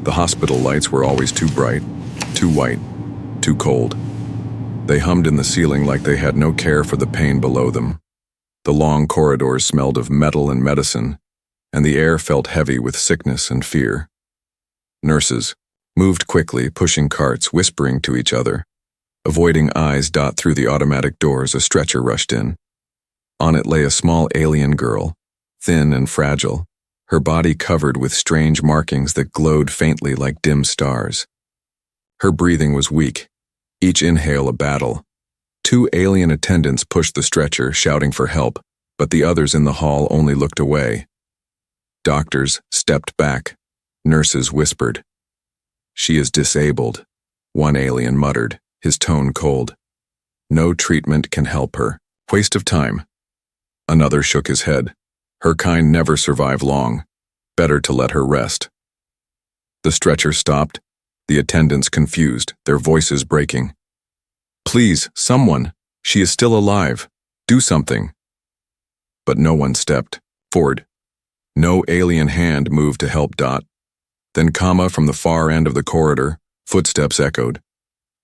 The hospital lights were always too bright, too white, too cold. They hummed in the ceiling like they had no care for the pain below them. The long corridors smelled of metal and medicine, and the air felt heavy with sickness and fear. Nurses moved quickly, pushing carts, whispering to each other. Avoiding eyes through the automatic doors, a stretcher rushed in. On it lay a small alien girl, thin and fragile, her body covered with strange markings that glowed faintly like dim stars. Her breathing was weak, each inhale a battle. 2 alien attendants pushed the stretcher, shouting for help, but the others in the hall only looked away. Doctors stepped back. Nurses whispered. "She is disabled," one alien muttered, his tone cold. "No treatment can help her. Waste of time." Another shook his head. "Her kind never survive long. Better to let her rest." The stretcher stopped, the attendants confused, their voices breaking. "Please, someone! She is still alive. Do something." But no one stepped forward. No alien hand moved to help. Then, from the far end of the corridor, footsteps echoed.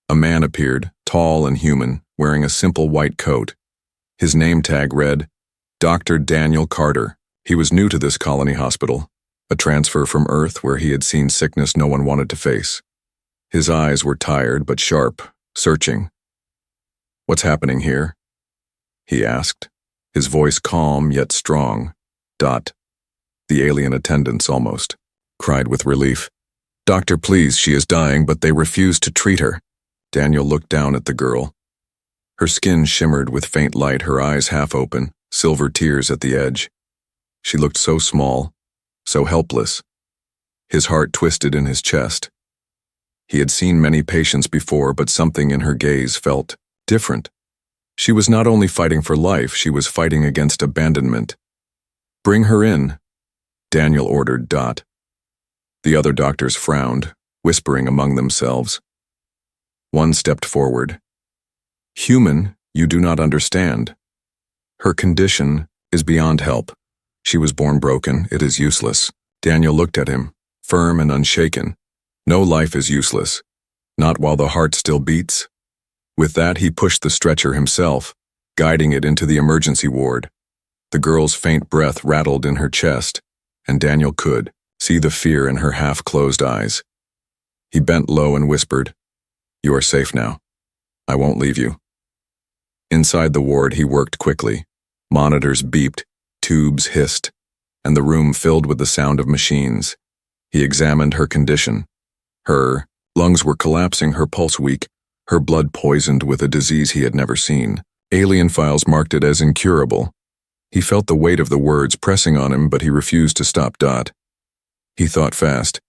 A man appeared, tall and human, wearing a simple white coat. His name tag read, Dr. Daniel Carter. He was new to this colony hospital, a transfer from Earth where he had seen sickness no one wanted to face. His eyes were tired but sharp, searching. "What's happening here?" he asked, his voice calm yet strong. The alien attendants almost cried with relief. "Doctor, please, she is dying, but they refuse to treat her." Daniel looked down at the girl. Her skin shimmered with faint light, her eyes half open, silver tears at the edge. She looked so small, so helpless. His heart twisted in his chest. He had seen many patients before, but something in her gaze felt different. She was not only fighting for life, she was fighting against abandonment. "Bring her in," Daniel ordered. The other doctors frowned, whispering among themselves. One stepped forward. "Human, you do not understand. Her condition is beyond help. She was born broken, it is useless." Daniel looked at him, firm and unshaken. "No life is useless, not while the heart still beats." With that, he pushed the stretcher himself, guiding it into the emergency ward. The girl's faint breath rattled in her chest, and Daniel could see the fear in her half-closed eyes. He bent low and whispered, "You are safe now. I won't leave you." Inside the ward, he worked quickly. Monitors beeped, tubes hissed, and the room filled with the sound of machines. He examined her condition. Her lungs were collapsing, her pulse weak, her blood poisoned with a disease he had never seen. Alien files marked it as incurable. He felt the weight of the words pressing on him, but he refused to stop. He thought fast.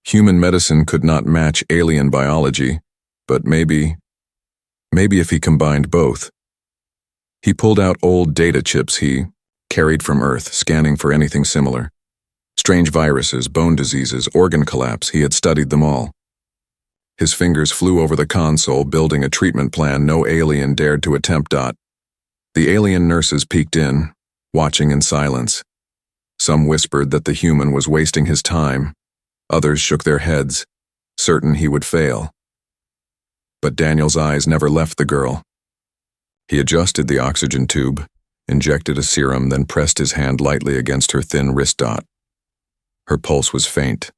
Human medicine could not match alien biology, but maybe if he combined both. He pulled out old data chips he carried from Earth, scanning for anything similar. Strange viruses, bone diseases, organ collapse, he had studied them all. His fingers flew over the console, building a treatment plan no alien dared to attempt. The alien nurses peeked in, watching in silence. Some whispered that the human was wasting his time. Others shook their heads, certain he would fail. But Daniel's eyes never left the girl. He adjusted the oxygen tube, injected a serum, then pressed his hand lightly against her thin wrist. Her pulse was faint,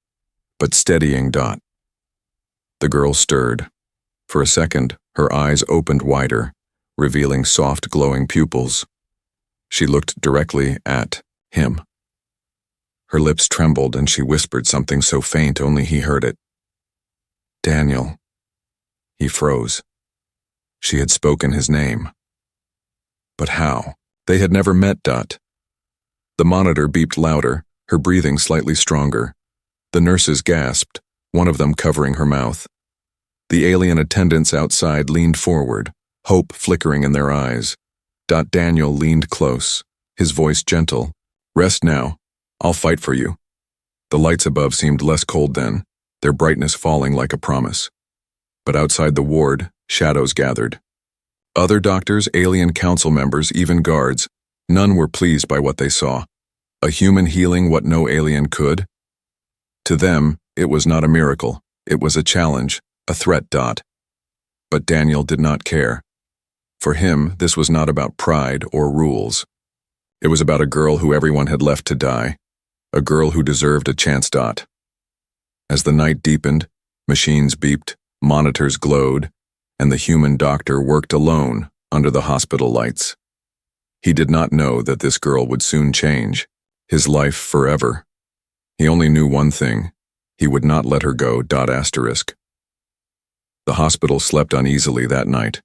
but steadying. The girl stirred. For a second, her eyes opened wider, revealing soft, glowing pupils. She looked directly at him. Her lips trembled and she whispered something so faint only he heard it. "Daniel." He froze. She had spoken his name. But how? They had never met. The monitor beeped louder, her breathing slightly stronger. The nurses gasped, one of them covering her mouth. The alien attendants outside leaned forward, hope flickering in their eyes. Daniel leaned close, his voice gentle. "Rest now. I'll fight for you." The lights above seemed less cold then, their brightness falling like a promise. But outside the ward, shadows gathered. Other doctors, alien council members, even guards, none were pleased by what they saw. A human healing what no alien could? To them, It was not a miracle. It was a challenge, a threat. But Daniel did not care. For him, this was not about pride or rules. It was about a girl who everyone had left to die, a girl who deserved a chance. As the night deepened, machines beeped, monitors glowed, and the human doctor worked alone under the hospital lights. He did not know that this girl would soon change, his life forever. He only knew one thing: he would not let her go. The hospital slept uneasily that night,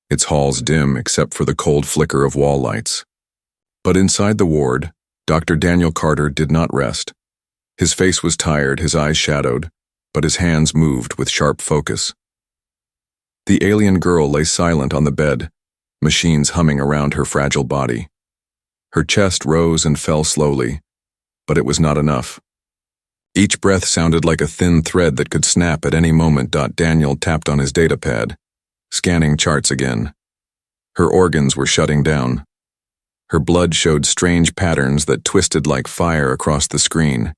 its halls dim except for the cold flicker of wall lights. But inside the ward, Dr. Daniel Carter did not rest. His face was tired, his eyes shadowed, but his hands moved with sharp focus. The alien girl lay silent on the bed, machines humming around her fragile body. Her chest rose and fell slowly, but it was not enough. Each breath sounded like a thin thread that could snap at any moment. Daniel tapped on his datapad, scanning charts again. Her organs were shutting down. Her blood showed strange patterns that twisted like fire across the screen.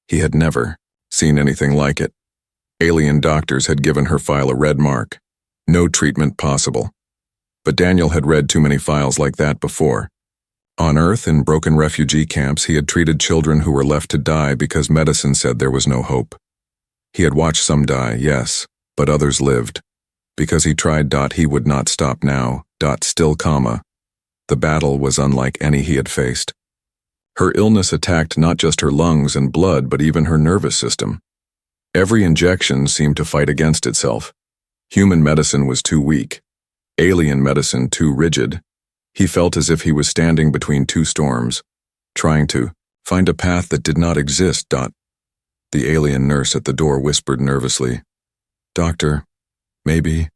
He had never seen anything like it. Alien doctors had given her file a red mark. No treatment possible. But Daniel had read too many files like that before. On Earth, in broken refugee camps, he had treated children who were left to die because medicine said there was no hope. He had watched some die, yes, but others lived. Because he tried. He would not stop now. Still, comma. The battle was unlike any he had faced. Her illness attacked not just her lungs and blood, but even her nervous system. Every injection seemed to fight against itself. Human medicine was too weak. Alien medicine too rigid. He felt as if he was standing between two storms, trying to find a path that did not exist. The alien nurse at the door whispered nervously, "Doctor, maybe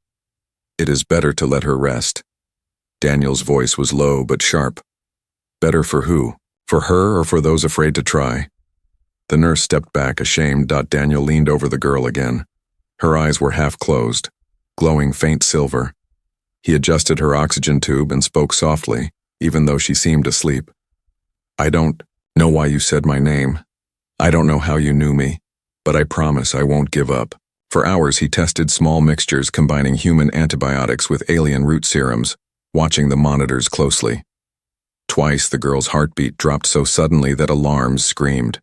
it is better to let her rest." Daniel's voice was low but sharp. Better for who? For her or for those afraid to try? The nurse stepped back, ashamed. Daniel leaned over the girl again. Her eyes were half closed, glowing faint silver. He adjusted her oxygen tube and spoke softly, even though she seemed asleep. "I don't know why you said my name. I don't know how you knew me, but I promise I won't give up." For hours he tested small mixtures combining human antibiotics with alien root serums, watching the monitors closely. Twice the girl's heartbeat dropped so suddenly that alarms screamed.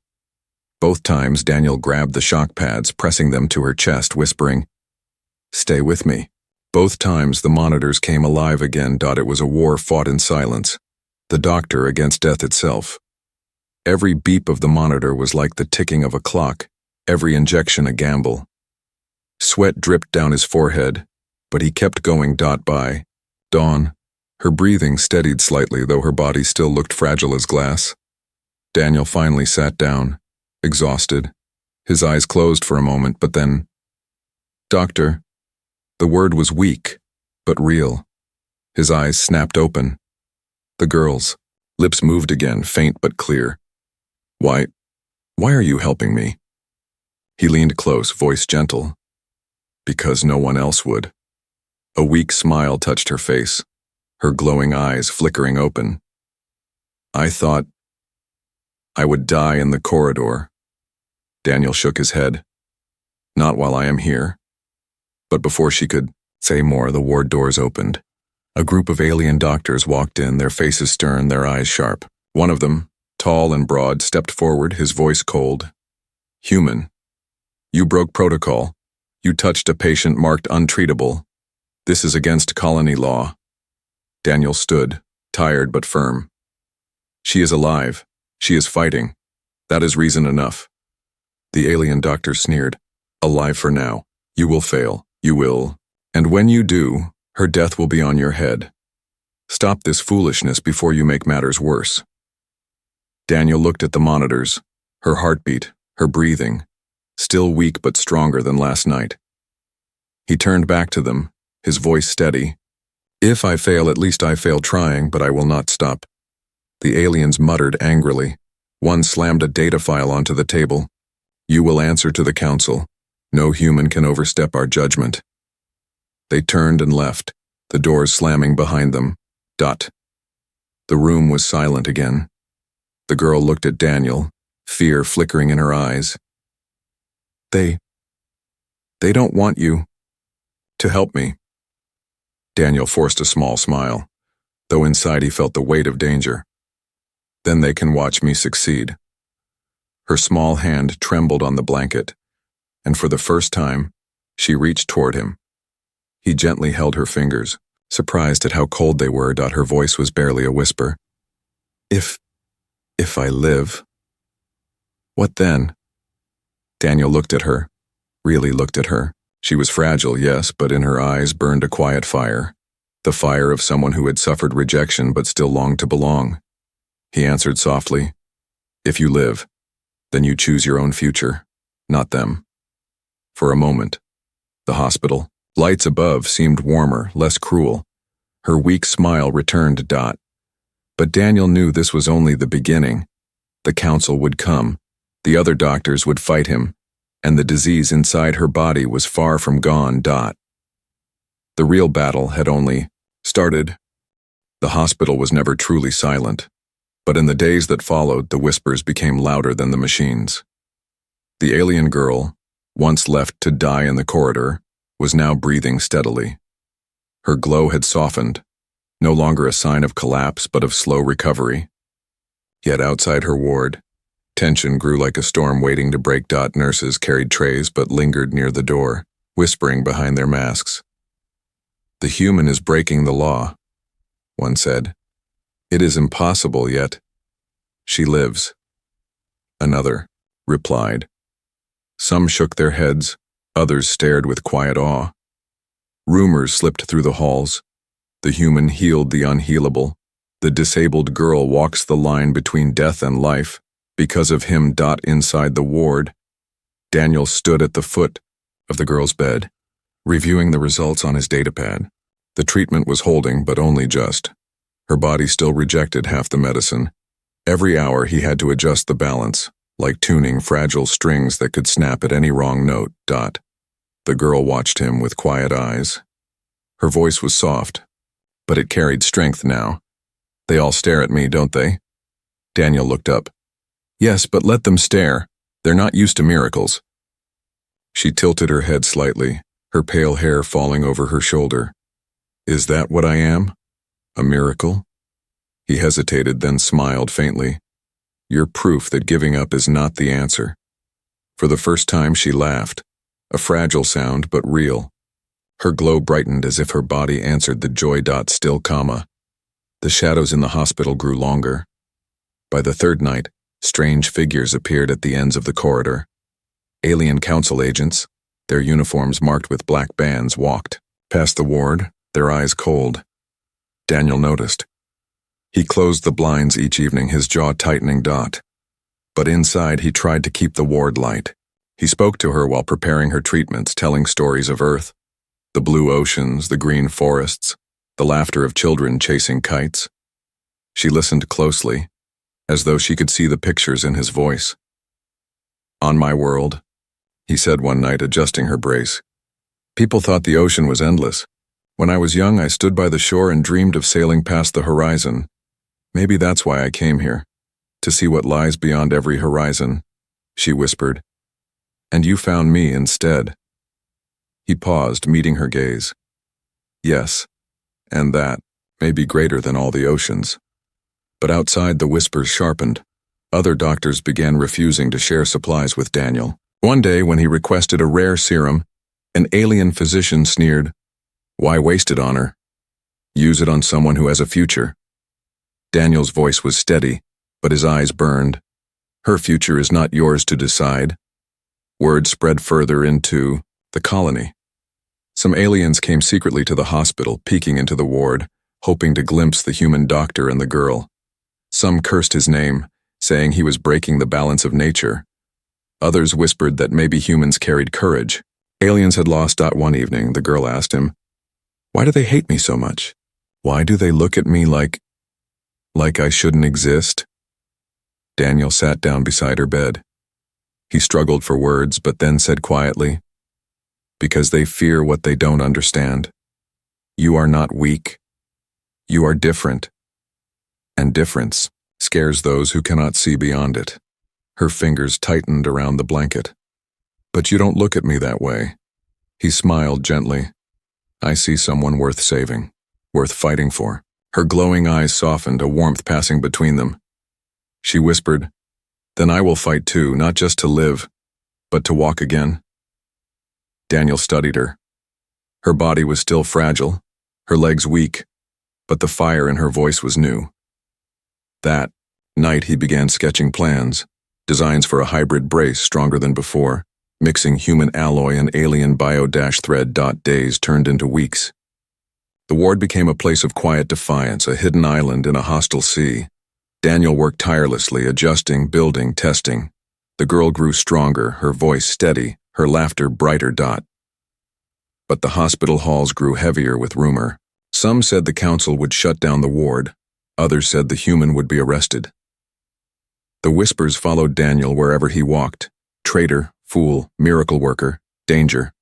Both times Daniel grabbed the shock pads, pressing them to her chest, whispering, "Stay with me." Both times the monitors came alive again. It was a war fought in silence, the doctor against death itself. Every beep of the monitor was like the ticking of a clock, every injection a gamble. Sweat dripped down his forehead, but he kept going. By dawn, her breathing steadied slightly, though her body still looked fragile as glass. Daniel finally sat down, exhausted, his eyes closed for a moment, but then, "Doctor." The word was weak, but real. His eyes snapped open. The girl's lips moved again, faint but clear. Why are you helping me?" He leaned close, voice gentle. "Because no one else would." A weak smile touched her face, her glowing eyes flickering open. "I thought I would die in the corridor." Daniel shook his head. "Not while I am here." But before she could say more, the ward doors opened. A group of alien doctors walked in, their faces stern, their eyes sharp. One of them, tall and broad, stepped forward, his voice cold. "Human, you broke protocol. You touched a patient marked untreatable. This is against colony law." Daniel stood, tired but firm. "She is alive. She is fighting. That is reason enough." The alien doctor sneered. "Alive for now. You will fail. You will. And when you do, her death will be on your head. Stop this foolishness before you make matters worse." Daniel looked at the monitors, her heartbeat, her breathing, still weak but stronger than last night. He turned back to them, his voice steady. "If I fail, at least I fail trying, but I will not stop." The aliens muttered angrily. One slammed a data file onto the table. "You will answer to the council. No human can overstep our judgment." They turned and left, the doors slamming behind them. The room was silent again. The girl looked at Daniel, fear flickering in her eyes. They don't want you to help me. Daniel forced a small smile, though inside he felt the weight of danger. Then they can watch me succeed. Her small hand trembled on the blanket, and for the first time, she reached toward him. He gently held her fingers, surprised at how cold they were. Her voice was barely a whisper. If I live, what then? Daniel looked at her, really looked at her. She was fragile, yes, but in her eyes burned a quiet fire, the fire of someone who had suffered rejection but still longed to belong. He answered softly, If you live, then you choose your own future, not them. For a moment, the hospital, lights above, seemed warmer, less cruel. Her weak smile returned. But Daniel knew this was only the beginning. The council would come, the other doctors would fight him, and the disease inside her body was far from gone. The real battle had only started. The hospital was never truly silent, but in the days that followed, the whispers became louder than the machines. The alien girl, once left to die in the corridor, was now breathing steadily. Her glow had softened, no longer a sign of collapse but of slow recovery. Yet outside her ward, tension grew like a storm waiting to break. Nurses carried trays but lingered near the door, whispering behind their masks. The human is breaking the law, one said. It is impossible, yet she lives. Another replied. Some shook their heads, others stared with quiet awe. Rumors slipped through the halls. The human healed the unhealable. The disabled girl walks the line between death and life. Because of him. Inside the ward, Daniel stood at the foot of the girl's bed, reviewing the results on his datapad. The treatment was holding, but only just. Her body still rejected half the medicine. Every hour he had to adjust the balance, like tuning fragile strings that could snap at any wrong note. The girl watched him with quiet eyes. Her voice was soft, but it carried strength now. They all stare at me, don't they? Daniel looked up. Yes, but let them stare. They're not used to miracles. She tilted her head slightly, her pale hair falling over her shoulder. Is that what I am? A miracle? He hesitated, then smiled faintly. You're proof that giving up is not the answer. For the first time she laughed, a fragile sound but real. Her glow brightened as if her body answered the joy. Still, the shadows in the hospital grew longer. By the third night, strange figures appeared at the ends of the corridor. Alien council agents, their uniforms marked with black bands, walked past the ward, their eyes cold. Daniel noticed. He closed the blinds each evening, his jaw tightening. But inside he tried to keep the ward light. He spoke to her while preparing her treatments, telling stories of Earth, the blue oceans, the green forests, the laughter of children chasing kites. She listened closely, as though she could see the pictures in his voice. On my world, he said one night, adjusting her brace, people thought the ocean was endless. When I was young, I stood by the shore and dreamed of sailing past the horizon. Maybe that's why I came here, to see what lies beyond every horizon, she whispered. And you found me instead. He paused, meeting her gaze. Yes, and that may be greater than all the oceans. But outside, the whispers sharpened. Other doctors began refusing to share supplies with Daniel. One day, when he requested a rare serum, an alien physician sneered, Why waste it on her? Use it on someone who has a future. Daniel's voice was steady, but his eyes burned. Her future is not yours to decide. Word spread further into the colony. Some aliens came secretly to the hospital, peeking into the ward, hoping to glimpse the human doctor and the girl. Some cursed his name, saying he was breaking the balance of nature. Others whispered that maybe humans carried courage. Aliens had lost. One evening, the girl asked him, Why do they hate me so much? Why do they look at me like I shouldn't exist? Daniel sat down beside her bed. He struggled for words, but then said quietly, Because they fear what they don't understand. You are not weak. You are different. And difference scares those who cannot see beyond it. Her fingers tightened around the blanket. But you don't look at me that way. He smiled gently. I see someone worth saving, worth fighting for. Her glowing eyes softened, a warmth passing between them. She whispered, "Then I will fight too, not just to live, but to walk again." Daniel studied her. Her body was still fragile, her legs weak, but the fire in her voice was new. That night he began sketching plans, designs for a hybrid brace stronger than before, mixing human alloy and alien bio-thread. Days turned into weeks. The ward became a place of quiet defiance, a hidden island in a hostile sea. Daniel worked tirelessly, adjusting, building, testing. The girl grew stronger, her voice steady, her laughter brighter. But the hospital halls grew heavier with rumor. Some said the council would shut down the ward, others said the human would be arrested. The whispers followed Daniel wherever he walked. Traitor, fool, miracle worker, danger.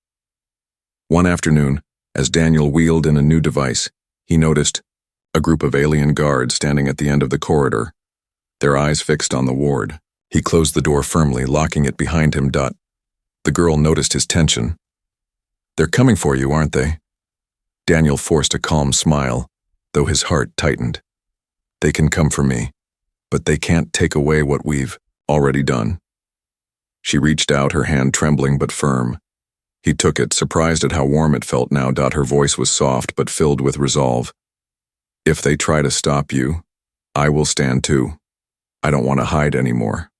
One afternoon, as Daniel wheeled in a new device, he noticed a group of alien guards standing at the end of the corridor, their eyes fixed on the ward. He closed the door firmly, locking it behind him. The girl noticed his tension. "They're coming for you, aren't they?" Daniel forced a calm smile, though his heart tightened. "They can come for me, but they can't take away what we've already done." She reached out, her hand trembling but firm. He took it, surprised at how warm it felt now. Her voice was soft but filled with resolve. "If they try to stop you, I will stand too. I don't want to hide anymore."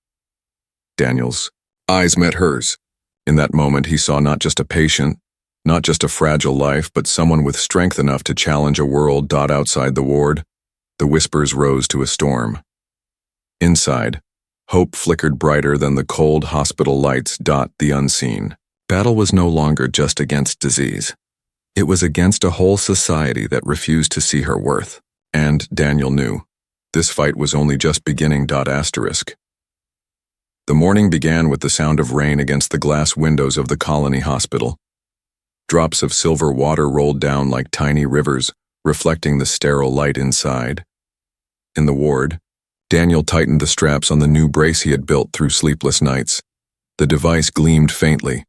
Daniel's eyes met hers. In that moment, he saw not just a patient, not just a fragile life, but someone with strength enough to challenge a world. Outside the ward, the whispers rose to a storm. Inside, hope flickered brighter than the cold hospital lights. The unseen battle was no longer just against disease. It was against a whole society that refused to see her worth. And Daniel knew this fight was only just beginning. The morning began with the sound of rain against the glass windows of the colony hospital. Drops of silver water rolled down like tiny rivers, reflecting the sterile light inside. In the ward, Daniel tightened the straps on the new brace he had built through sleepless nights. The device gleamed faintly,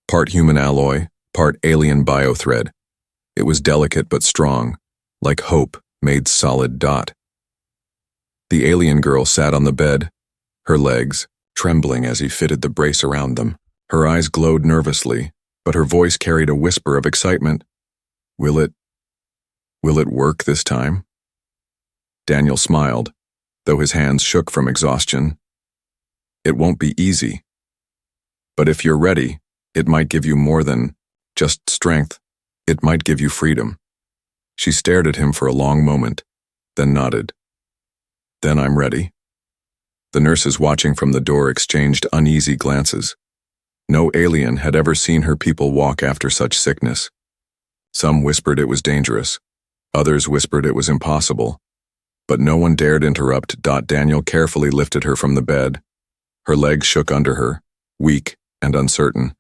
part human alloy, part alien biothread. It was delicate but strong, like hope made solid. The alien girl sat on the bed, her legs trembling as he fitted the brace around them. Her eyes glowed nervously, but her voice carried a whisper of excitement. Will it work this time?" Daniel smiled, though his hands shook from exhaustion. "It won't be easy. But if you're ready, it might give you more than just strength. It might give you freedom." She stared at him for a long moment, then nodded. "Then I'm ready." The nurses watching from the door exchanged uneasy glances. No alien had ever seen her people walk after such sickness. Some whispered it was dangerous. Others whispered it was impossible. But no one dared interrupt. Daniel carefully lifted her from the bed. Her legs shook under her, weak and uncertain.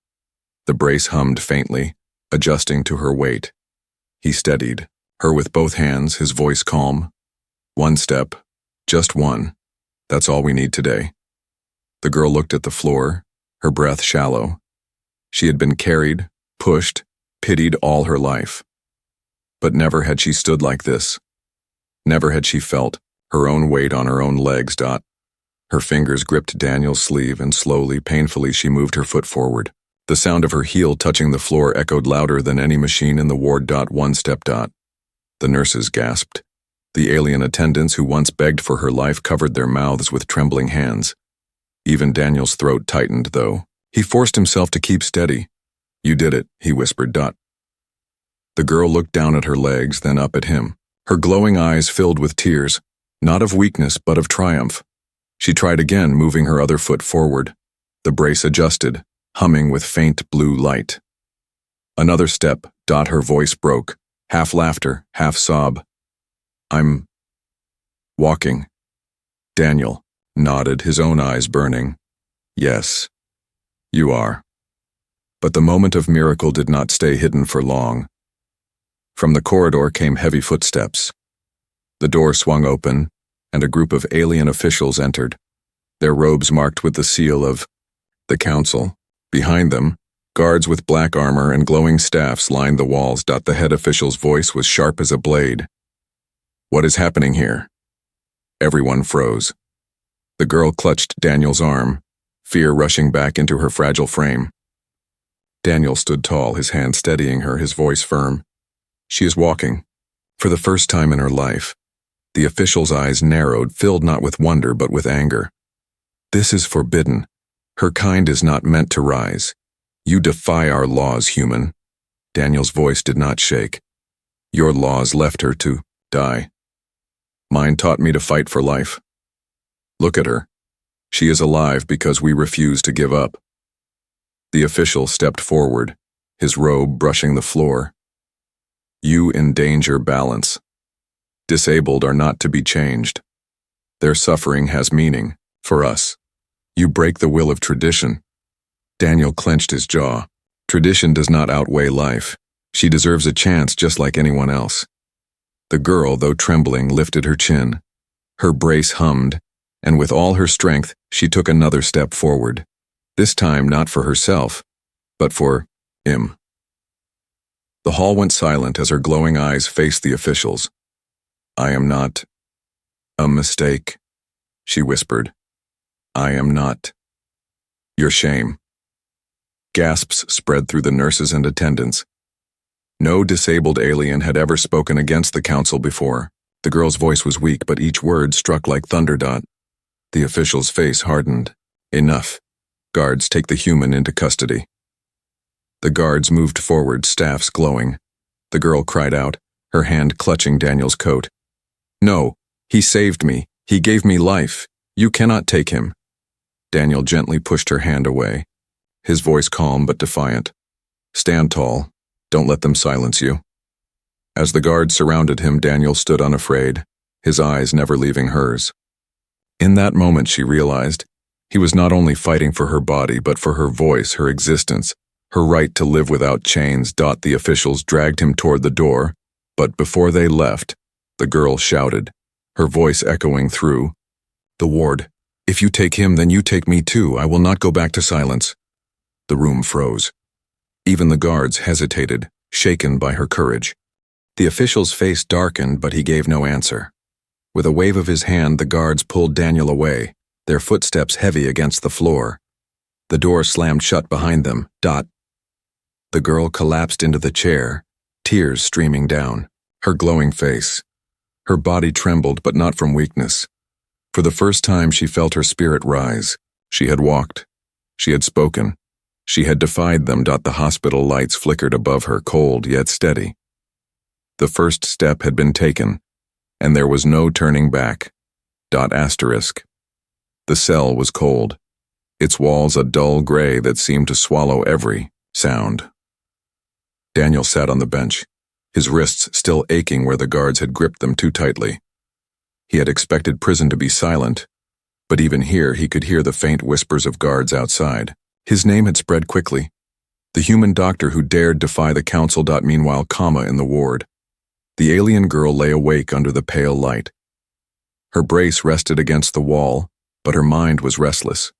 The brace hummed faintly, adjusting to her weight. He steadied her with both hands, his voice calm. "One step, just one. That's all we need today." The girl looked at the floor, her breath shallow. She had been carried, pushed, pitied all her life. But never had she stood like this. Never had she felt her own weight on her own legs. Her fingers gripped Daniel's sleeve, and slowly, painfully, she moved her foot forward. The sound of her heel touching the floor echoed louder than any machine in the ward. One step. The nurses gasped. The alien attendants who once begged for her life covered their mouths with trembling hands. Even Daniel's throat tightened, though. He forced himself to keep steady. "You did it," he whispered. The girl looked down at her legs, then up at him. Her glowing eyes filled with tears, not of weakness but of triumph. She tried again, moving her other foot forward. The brace adjusted, humming with faint blue light. Another step. Her voice broke, half laughter, half sob. "I'm walking." Daniel nodded, his own eyes burning. "Yes, you are." But the moment of miracle did not stay hidden for long. From the corridor came heavy footsteps. The door swung open, and a group of alien officials entered, their robes marked with the seal of the council. Behind them, guards with black armor and glowing staffs lined the walls. The head official's voice was sharp as a blade. "What is happening here?" Everyone froze. The girl clutched Daniel's arm, fear rushing back into her fragile frame. Daniel stood tall, his hand steadying her, his voice firm. "She is walking." For the first time in her life, the official's eyes narrowed, filled not with wonder but with anger. "This is forbidden. Her kind is not meant to rise. You defy our laws, human." Daniel's voice did not shake. "Your laws left her to die. Mine taught me to fight for life. Look at her. She is alive because we refuse to give up." The official stepped forward, his robe brushing the floor. "You endanger balance. Disabled are not to be changed. Their suffering has meaning, for us. You break the will of tradition." Daniel clenched his jaw. Tradition does not outweigh life. She deserves a chance just like anyone else. The girl, though trembling, lifted her chin. Her brace hummed, and with all her strength, she took another step forward. This time not for herself, but for him. The hall went silent as her glowing eyes faced the officials. "I am not a mistake," she whispered. "I am not your shame." Gasps spread through the nurses and attendants. No disabled alien had ever spoken against the council before. The girl's voice was weak, but each word struck like thunder. The official's face hardened. "Enough. Guards, take the human into custody." The guards moved forward, staffs glowing. The girl cried out, her hand clutching Daniel's coat. "No, he saved me. He gave me life. You cannot take him." Daniel gently pushed her hand away, his voice calm but defiant. "Stand tall. Don't let them silence you." As the guards surrounded him, Daniel stood unafraid, his eyes never leaving hers. In that moment, she realized he was not only fighting for her body, but for her voice, her existence, her right to live without chains. The officials dragged him toward the door, but before they left, the girl shouted, her voice echoing through the ward, "If you take him, then you take me too. I will not go back to silence." The room froze. Even the guards hesitated, shaken by her courage. The official's face darkened, but he gave no answer. With a wave of his hand, the guards pulled Daniel away, their footsteps heavy against the floor. The door slammed shut behind them. The girl collapsed into the chair, tears streaming down, her glowing face. Her body trembled, but not from weakness. For the first time, she felt her spirit rise. She had walked. She had spoken. She had defied them. The hospital lights flickered above her, cold yet steady. The first step had been taken, and there was no turning back. The cell was cold, its walls a dull gray that seemed to swallow every sound. Daniel sat on the bench, his wrists still aching where the guards had gripped them too tightly. He had expected prison to be silent, but even here he could hear the faint whispers of guards outside. His name had spread quickly. The human doctor who dared defy the council. Meanwhile, in the ward. The alien girl lay awake under the pale light. Her brace rested against the wall, but her mind was restless.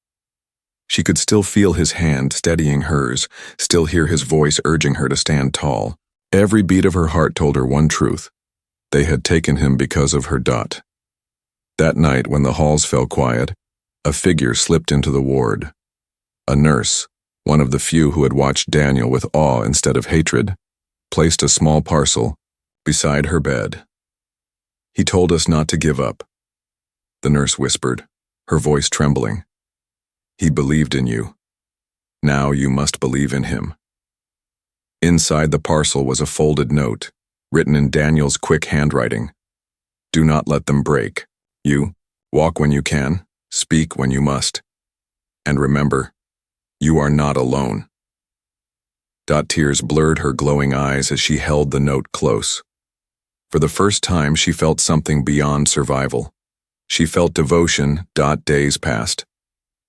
She could still feel his hand steadying hers, still hear his voice urging her to stand tall. Every beat of her heart told her one truth. They had taken him because of her. That night, when the halls fell quiet, a figure slipped into the ward. A nurse, one of the few who had watched Daniel with awe instead of hatred, placed a small parcel beside her bed. "He told us not to give up," the nurse whispered, her voice trembling. "He believed in you. Now you must believe in him." Inside the parcel was a folded note, written in Daniel's quick handwriting. "Do not let them break. You walk when you can, speak when you must. And remember, you are not alone." Tears blurred her glowing eyes as she held the note close. For the first time, she felt something beyond survival. She felt devotion. Days passed,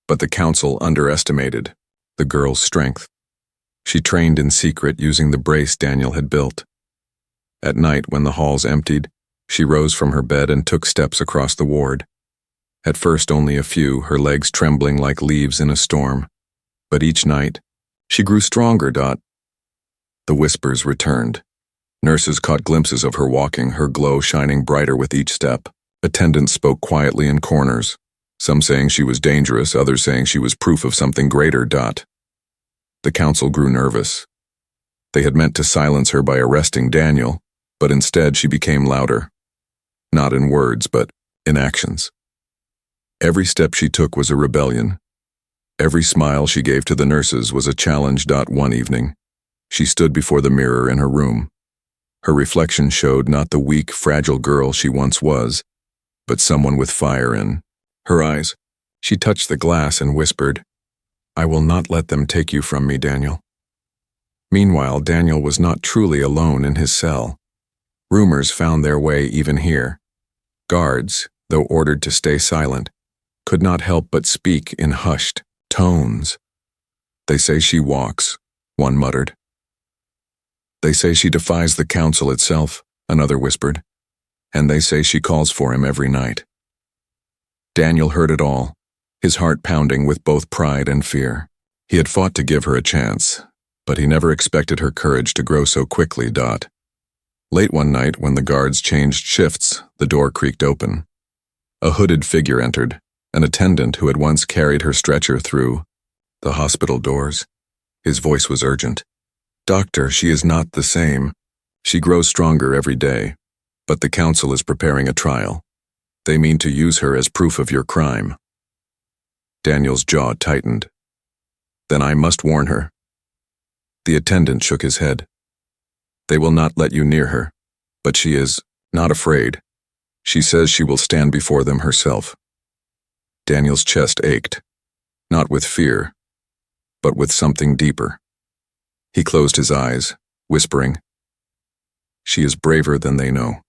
but the council underestimated the girl's strength. She trained in secret using the brace Daniel had built. At night, when the halls emptied, she rose from her bed and took steps across the ward. At first only a few, her legs trembling like leaves in a storm. But each night, She grew stronger. The whispers returned. Nurses caught glimpses of her walking, her glow shining brighter with each step. Attendants spoke quietly in corners, some saying she was dangerous, others saying she was proof of something greater. The council grew nervous. They had meant to silence her by arresting Daniel, but instead she became louder. Not in words, but in actions. Every step she took was a rebellion. Every smile she gave to the nurses was a challenge. One evening, she stood before the mirror in her room. Her reflection showed not the weak, fragile girl she once was, but someone with fire in her eyes. She touched the glass and whispered, "I will not let them take you from me, Daniel." Meanwhile, Daniel was not truly alone in his cell. Rumors found their way even here. Guards, though ordered to stay silent, could not help but speak in hushed tones. "They say she walks," one muttered. "They say she defies the council itself," another whispered. "And they say she calls for him every night." Daniel heard it all, his heart pounding with both pride and fear. He had fought to give her a chance, but he never expected her courage to grow so quickly. Late one night, when the guards changed shifts, the door creaked open. A hooded figure entered, an attendant who had once carried her stretcher through the hospital doors. His voice was urgent. "Doctor, she is not the same. She grows stronger every day, but the council is preparing a trial. They mean to use her as proof of your crime." Daniel's jaw tightened. "Then I must warn her." The attendant shook his head. "They will not let you near her, but she is not afraid. She says she will stand before them herself." Daniel's chest ached, not with fear, but with something deeper. He closed his eyes, whispering, "She is braver than they know."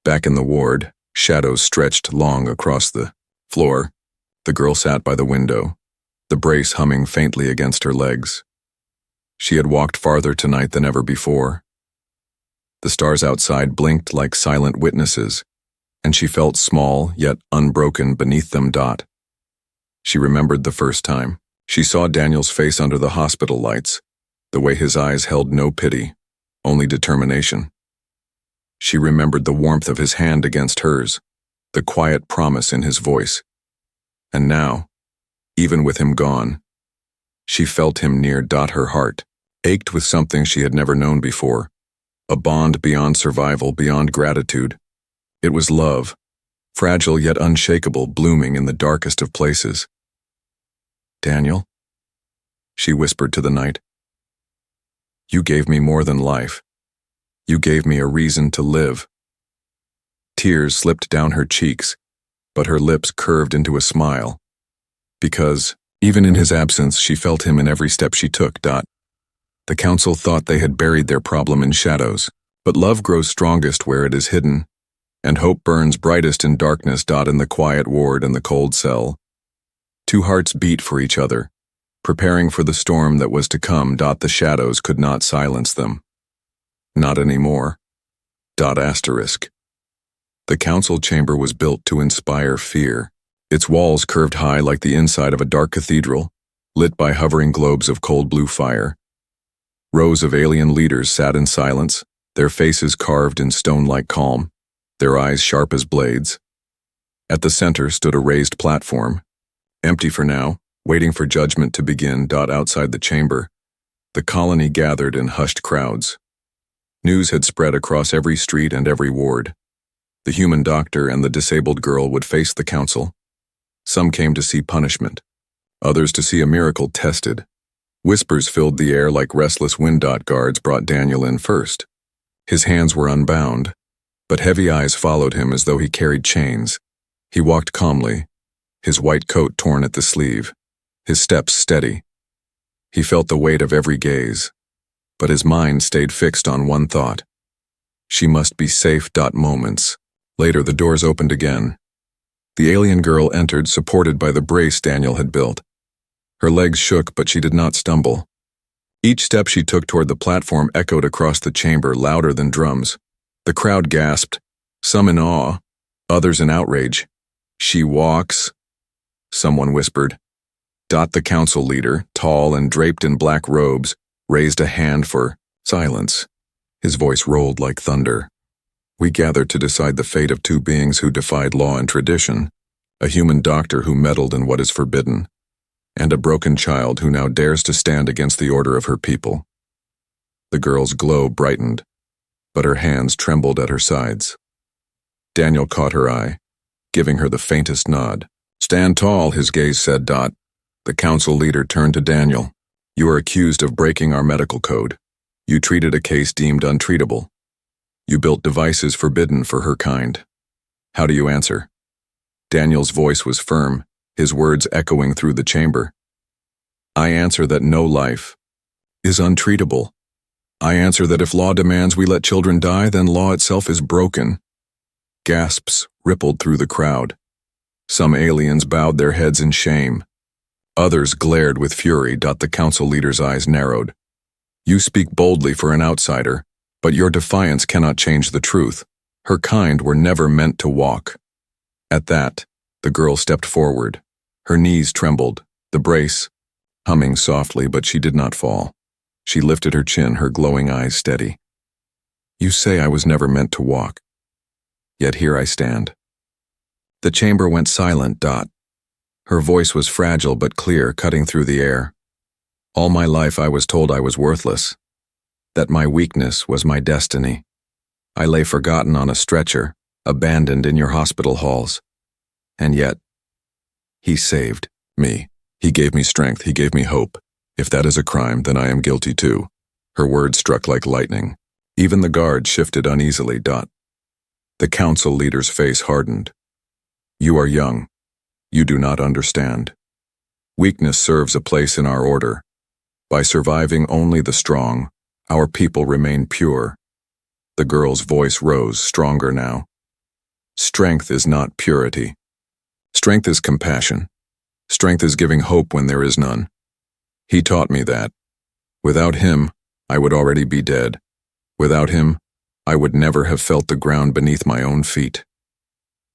Back in the ward, shadows stretched long across the floor. The girl sat by the window, the brace humming faintly against her legs. She had walked farther tonight than ever before. The stars outside blinked like silent witnesses, and she felt small yet unbroken beneath them. She remembered the first time. She saw Daniel's face under the hospital lights, the way his eyes held no pity, only determination. She remembered the warmth of his hand against hers, the quiet promise in his voice. And now, even with him gone, she felt him near. Her heart ached with something she had never known before, a bond beyond survival, beyond gratitude. It was love, fragile yet unshakable, blooming in the darkest of places. "Daniel," she whispered to the night, "you gave me more than life. You gave me a reason to live." Tears slipped down her cheeks, but her lips curved into a smile, because, even in his absence, she felt him in every step she took. The council thought they had buried their problem in shadows, but love grows strongest where it is hidden, and hope burns brightest in darkness. In the quiet ward and the cold cell, two hearts beat for each other, preparing for the storm that was to come. The shadows could not silence them. Not anymore. The council chamber was built to inspire fear. Its walls curved high like the inside of a dark cathedral, lit by hovering globes of cold blue fire. Rows of alien leaders sat in silence, their faces carved in stone-like calm, their eyes sharp as blades. At the center stood a raised platform, empty for now, waiting for judgment to begin. Outside the chamber, the colony gathered in hushed crowds. News had spread across every street and every ward. The human doctor and the disabled girl would face the council. Some came to see punishment, others to see a miracle tested. Whispers filled the air like restless wind. Guards brought Daniel in first. His hands were unbound, but heavy eyes followed him as though he carried chains. He walked calmly, his white coat torn at the sleeve, his steps steady. He felt the weight of every gaze, but his mind stayed fixed on one thought. She must be safe. Moments later, the doors opened again. The alien girl entered, supported by the brace Daniel had built. Her legs shook, but she did not stumble. Each step she took toward the platform echoed across the chamber, louder than drums. The crowd gasped, some in awe, others in outrage. "She walks," someone whispered. The council leader, tall and draped in black robes, raised a hand for silence. His voice rolled like thunder. We gathered to decide the fate of two beings who defied law and tradition, a human doctor who meddled in what is forbidden, and a broken child who now dares to stand against the order of her people. The girl's glow brightened, but her hands trembled at her sides. Daniel caught her eye, giving her the faintest nod. "Stand tall," his gaze said. The council leader turned to Daniel. "You are accused of breaking our medical code. You treated a case deemed untreatable. You built devices forbidden for her kind. How do you answer?" Daniel's voice was firm, his words echoing through the chamber. "I answer that no life is untreatable. I answer that if law demands we let children die, then law itself is broken." Gasps rippled through the crowd. Some aliens bowed their heads in shame. Others glared with fury. The council leader's eyes narrowed. "You speak boldly for an outsider, but your defiance cannot change the truth. Her kind were never meant to walk." At that, the girl stepped forward. Her knees trembled, the brace humming softly, but she did not fall. She lifted her chin, her glowing eyes steady. "You say I was never meant to walk. Yet here I stand." The chamber went silent. Her voice was fragile but clear, cutting through the air. "All my life I was told I was worthless, that my weakness was my destiny. I lay forgotten on a stretcher, abandoned in your hospital halls. And yet, he saved me. He gave me strength, he gave me hope. If that is a crime, then I am guilty too." Her words struck like lightning. Even the guard shifted uneasily. The council leader's face hardened. "You are young. You do not understand. Weakness serves a place in our order. By surviving only the strong, our people remain pure." The girl's voice rose, stronger now. "Strength is not purity. Strength is compassion. Strength is giving hope when there is none. He taught me that. Without him, I would already be dead. Without him, I would never have felt the ground beneath my own feet."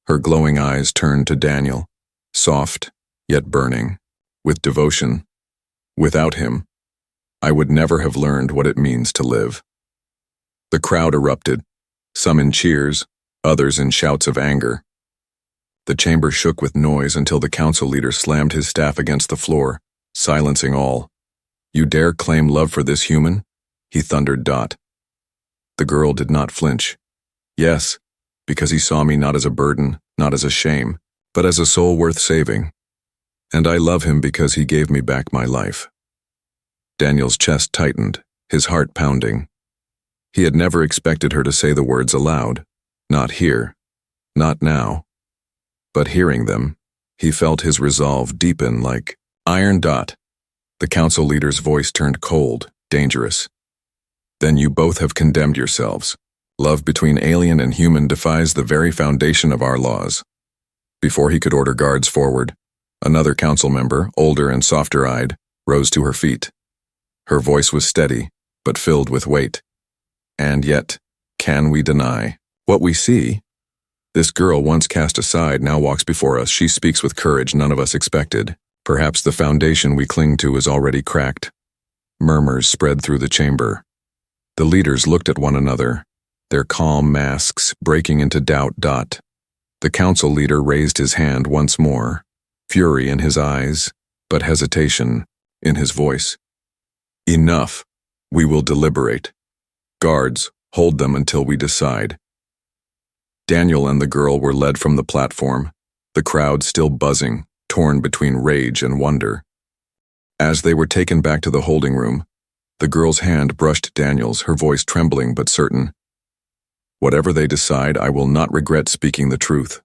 Her glowing eyes turned to Daniel, soft, yet burning, with devotion. "Without him, I would never have learned what it means to live." The crowd erupted, some in cheers, others in shouts of anger. The chamber shook with noise until the council leader slammed his staff against the floor, silencing all. "You dare claim love for this human?" he thundered. The girl did not flinch. "Yes, because he saw me not as a burden, not as a shame, but as a soul worth saving. And I love him because he gave me back my life." Daniel's chest tightened, his heart pounding. He had never expected her to say the words aloud. Not here. Not now. But hearing them, he felt his resolve deepen like iron. The council leader's voice turned cold, dangerous. "Then you both have condemned yourselves. Love between alien and human defies the very foundation of our laws." Before he could order guards forward, another council member, older and softer-eyed, rose to her feet. Her voice was steady, but filled with weight. "And yet, can we deny what we see? This girl, once cast aside, now walks before us. She speaks with courage none of us expected. Perhaps the foundation we cling to is already cracked." Murmurs spread through the chamber. The leaders looked at one another, their calm masks breaking into doubt. The council leader raised his hand once more, fury in his eyes, but hesitation in his voice. "Enough. We will deliberate. Guards, hold them until we decide." Daniel and the girl were led from the platform, the crowd still buzzing, torn between rage and wonder. As they were taken back to the holding room, the girl's hand brushed Daniel's, her voice trembling but certain. "Whatever they decide, I will not regret speaking the truth."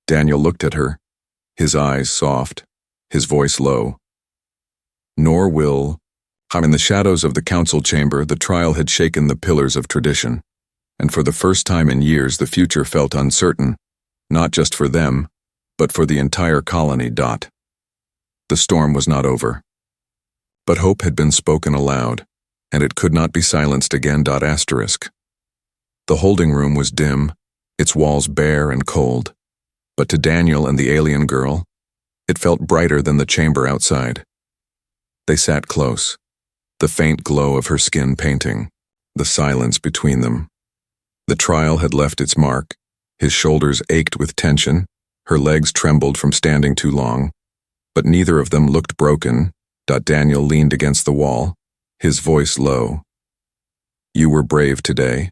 Daniel looked at her, his eyes soft, his voice low. "Nor will..." In the shadows of the council chamber, the trial had shaken the pillars of tradition, and for the first time in years the future felt uncertain, not just for them, but for the entire colony. The storm was not over. But hope had been spoken aloud, and it could not be silenced again. The holding room was dim, its walls bare and cold, but to Daniel and the alien girl, It felt brighter than the chamber outside. They sat close, the faint glow of her skin painting, the silence between them. The trial had left its mark. His shoulders ached with tension, her legs trembled from standing too long, but neither of them looked broken. Daniel leaned against the wall, his voice low. "You were brave today.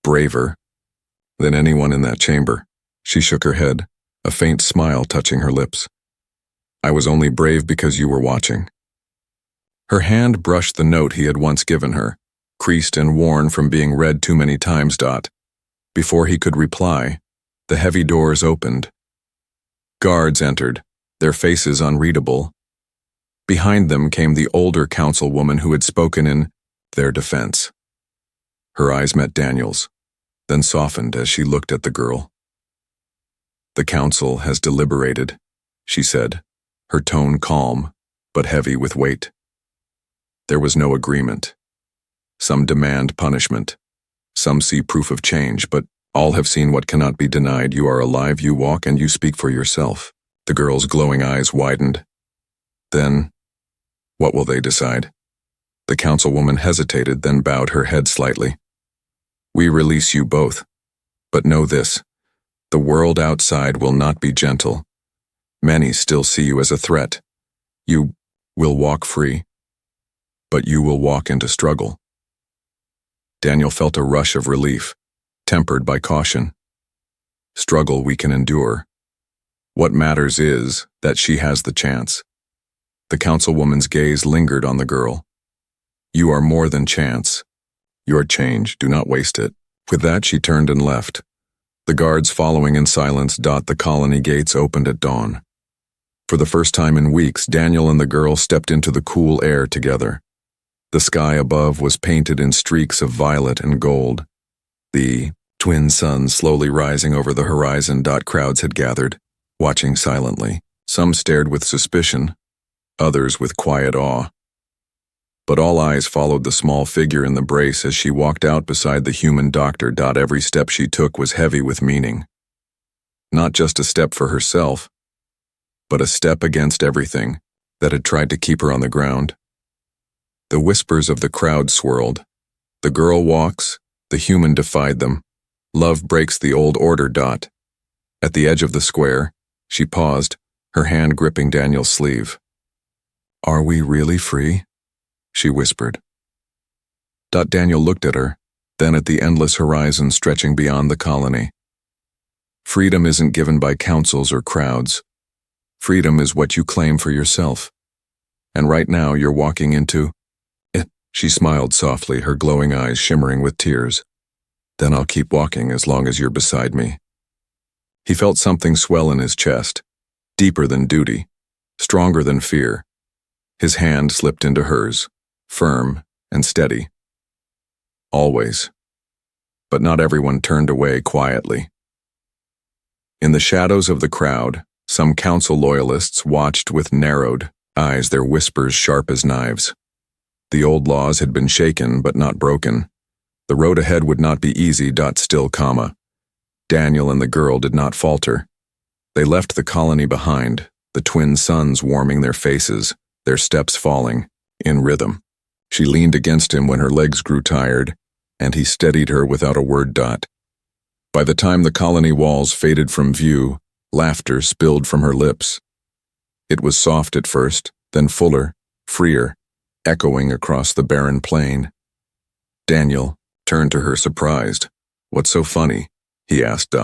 Braver than anyone in that chamber." She shook her head, a faint smile touching her lips. "I was only brave because you were watching." Her hand brushed the note he had once given her, creased and worn from being read too many times. Before he could reply, the heavy doors opened. Guards entered, their faces unreadable. Behind them came the older councilwoman who had spoken in their defense. Her eyes met Daniel's, then softened as she looked at the girl. "The council has deliberated," she said, her tone calm, but heavy with weight. "There was no agreement. Some demand punishment. Some see proof of change, but all have seen what cannot be denied. You are alive, you walk, and you speak for yourself." The girl's glowing eyes widened. "Then, what will they decide?" The councilwoman hesitated, then bowed her head slightly. "We release you both. But know this, the world outside will not be gentle. Many still see you as a threat. You will walk free, but you will walk into struggle." Daniel felt a rush of relief, tempered by caution. Struggle we can endure. What matters is that she has the chance. The councilwoman's gaze lingered on the girl. "You are more than chance. Your change, do not waste it." With that, she turned and left, the guards following in silence. The colony gates opened at dawn. For the first time in weeks, Daniel and the girl stepped into the cool air together. The sky above was painted in streaks of violet and gold, the twin suns slowly rising over the horizon. Crowds had gathered, watching silently. Some stared with suspicion, others with quiet awe. But all eyes followed the small figure in the brace as she walked out beside the human doctor. Every step she took was heavy with meaning. Not just a step for herself, but a step against everything that had tried to keep her on the ground. The whispers of the crowd swirled. The girl walks, the human defied them. Love breaks the old order. At the edge of the square, she paused, her hand gripping Daniel's sleeve. "Are we really free?" she whispered. Daniel looked at her, then at the endless horizon stretching beyond the colony. "Freedom isn't given by councils or crowds. Freedom is what you claim for yourself. And right now you're walking into it." She smiled softly, her glowing eyes shimmering with tears. "Then I'll keep walking as long as you're beside me." He felt something swell in his chest, deeper than duty, stronger than fear. His hand slipped into hers, firm and steady. Always. But not everyone turned away quietly. In the shadows of the crowd, some council loyalists watched with narrowed eyes, their whispers sharp as knives. The old laws had been shaken but not broken. The road ahead would not be easy. Still, Daniel and the girl did not falter. They left the colony behind, the twin suns warming their faces, their steps falling, in rhythm. She leaned against him when her legs grew tired, and he steadied her without a word. By the time the colony walls faded from view, laughter spilled from her lips. It was soft at first, then fuller, freer, echoing across the barren plain. Daniel turned to her surprised. "What's so funny?" he asked.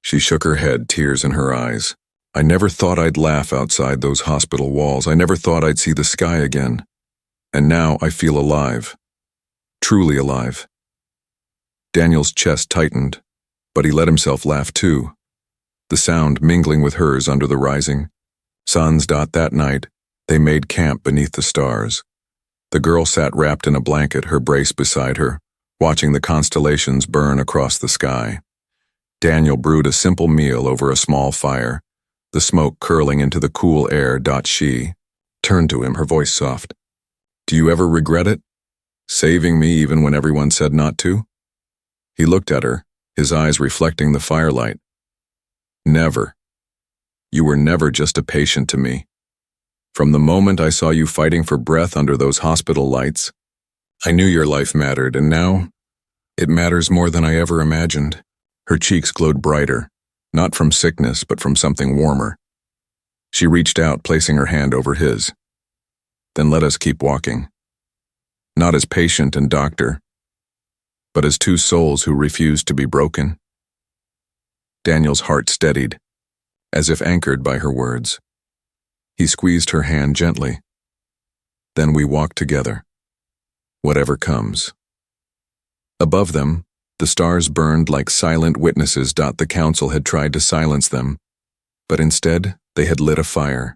She shook her head, tears in her eyes. "I never thought I'd laugh outside those hospital walls. I never thought I'd see the sky again. And now I feel alive. Truly alive." Daniel's chest tightened, but he let himself laugh too, the sound mingling with hers under the rising suns. That night, they made camp beneath the stars. The girl sat wrapped in a blanket, her brace beside her, watching the constellations burn across the sky. Daniel brewed a simple meal over a small fire, the smoke curling into the cool air. She turned to him, her voice soft. "Do you ever regret it? Saving me even when everyone said not to?" He looked at her, his eyes reflecting the firelight. "Never." You were never just a patient to me. From the moment I saw you fighting for breath under those hospital lights, I knew your life mattered, and now it matters more than I ever imagined." Her cheeks glowed brighter, not from sickness, but from something warmer. She reached out, placing her hand over his. "Then let us keep walking. Not as patient and doctor, but as two souls who refused to be broken." Daniel's heart steadied, as if anchored by her words. He squeezed her hand gently. "Then we walk together, whatever comes." Above them, the stars burned like silent witnesses. The council had tried to silence them, but instead they had lit a fire.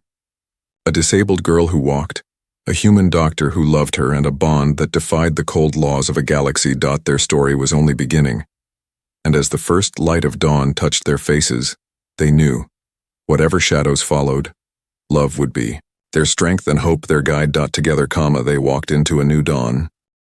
A disabled girl who walked, a human doctor who loved her, and a bond that defied the cold laws of a galaxy. Their story was only beginning, and as the first light of dawn touched their faces, they knew, whatever shadows followed, love would be their strength and hope, their guide. Together, they walked into a new dawn.